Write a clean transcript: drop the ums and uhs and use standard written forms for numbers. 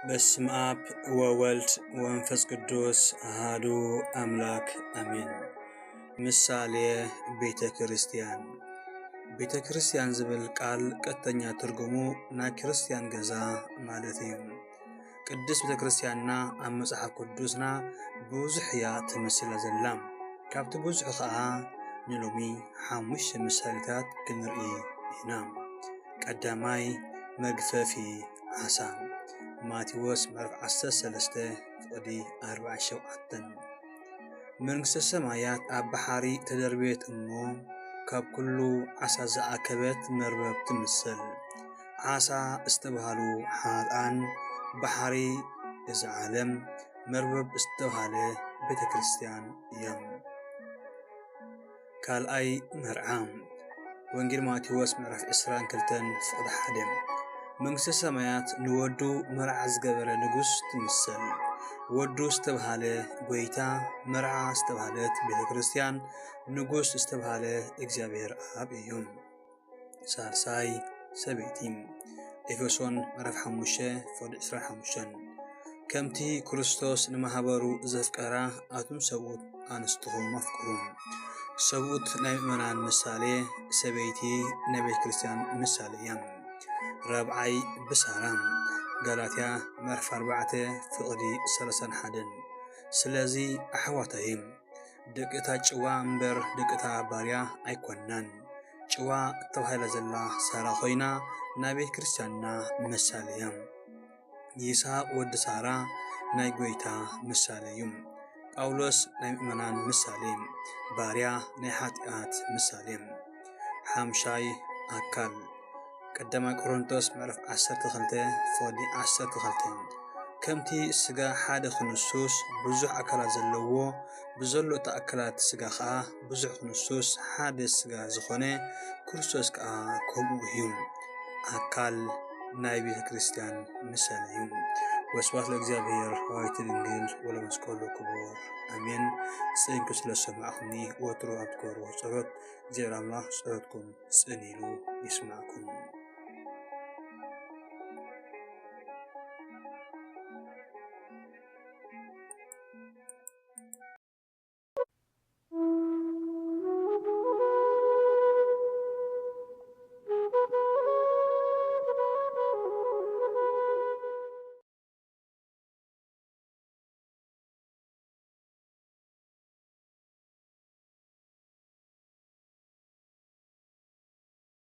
በስመ አብ ወወልድ ወመንፈስ ቅዱስ አሐዱ አምላክ አሜን። ምሳሌ ቤተ ክርስቲያን ቤተ ክርስቲያን ዝብል ቃል ቀጥተኛ ትርጉሙ ናይ ክርስቲያን ገዛ ማለት እዩ። ቅድስት ቤተ ክርስቲያንና ኣብ መጽሓፍ ቅዱስና ብዙሕ እያ ትመስላ ዘላ። ካብቲ ብዙሕ ከዓ ንሎሚ 5 ምሳሌታት ክንርኢ ኢና። ቀዳማይ መግፈፊ ዓሳ ማቴዎስ ምዕራፍ 13:47 መንግሥተ ሰማያት ኣብ ባሕሪ ተደርቤት እሞ ካብ ኩሉ ዓሳ ዝኣከበት መርበብ ትምሰል። ዓሳ ዝተብሃሉ ሓጥኣን ባሕሪ እዚ ዓለም መርበብ ዝተብሃለ ቤተ ክርስቲያን እዮም። ካልኣይ መርዓ ወንጌል ማቴዎስ ምዕራፍ 22:1 መንግሥተ ሰማያት ንወዱ መርዓ ዝገበረ ንጉሥ ትምሰል። ወዱ ዝተብሃለ ጎይታ፣ መርዓ ዝተብሃለት ቤተ ክርስቲያን፣ ንጉሥ ዝተብሃለ እግዚአብሔር ኣብ እዮም። ሳልሳይ ሰበይቲ ኤፌሶን ምዕራፍ 5:25 ከምቲ ክርስቶስ ንማህበሩ ዘፍቀራ ኣቱም ሰብኡት ኣንስትኹም ኣፍቅሩ። ሰብኡት ናይ ምእመናን ምሳሌ፣ ሰበይቲ ናይ ቤተ ክርስቲያን ምሳሌ እያ። ራብዓይ ብሳራ ጋላትያ ምዕራፍ 4:31 ስለዚ ኣሕዋተይ ደቅታ ጭዋ እምበር ደቅታ ባርያ ኣይኮናን። ጭዋ እተባሂላ ዘላ ሳራ ኮይና ናይ ቤተ ክርስቲያንና ምሳሌ እያ። ይስሐቅ ወዲ ሳራ ናይ ጎይታ ምሳሌ እዩ። ጳውሎስ ናይ ምእመናን ምሳሌ፣ ባርያ ናይ ሓጢኣት ምሳሌ። ሓምሻይ ኣካል ቀዳማይ ቆሮንቶስ ምዕራፍ 12:12 ከምቲ ስጋ ሓደ ክንሱስ ብዙሕ ኣካላት ዘለዎ ብዘሎ እቲ ኣካላት ስጋ ከዓ ብዙሕ ክንሱስ ሓደ ስጋ ዝኾነ ክርስቶስ ከዓ ከምኡ እዩ። ኣካል ናይ ቤተ ክርስቲያን ምሳሌ እዩ። ወስብሐት ለእግዚአብሔር ወወላዲቱ ድንግል ወለመስቀሉ ክቡር አሜን። ጽንኩ ስለሰማዕኹኒ ወትሮ ኣብ ትገብርዎ ጸሎት እግዚአብሔር ኣምላኽ ጸሎትኩም ጽን ኢሉ ይስማዕኩም።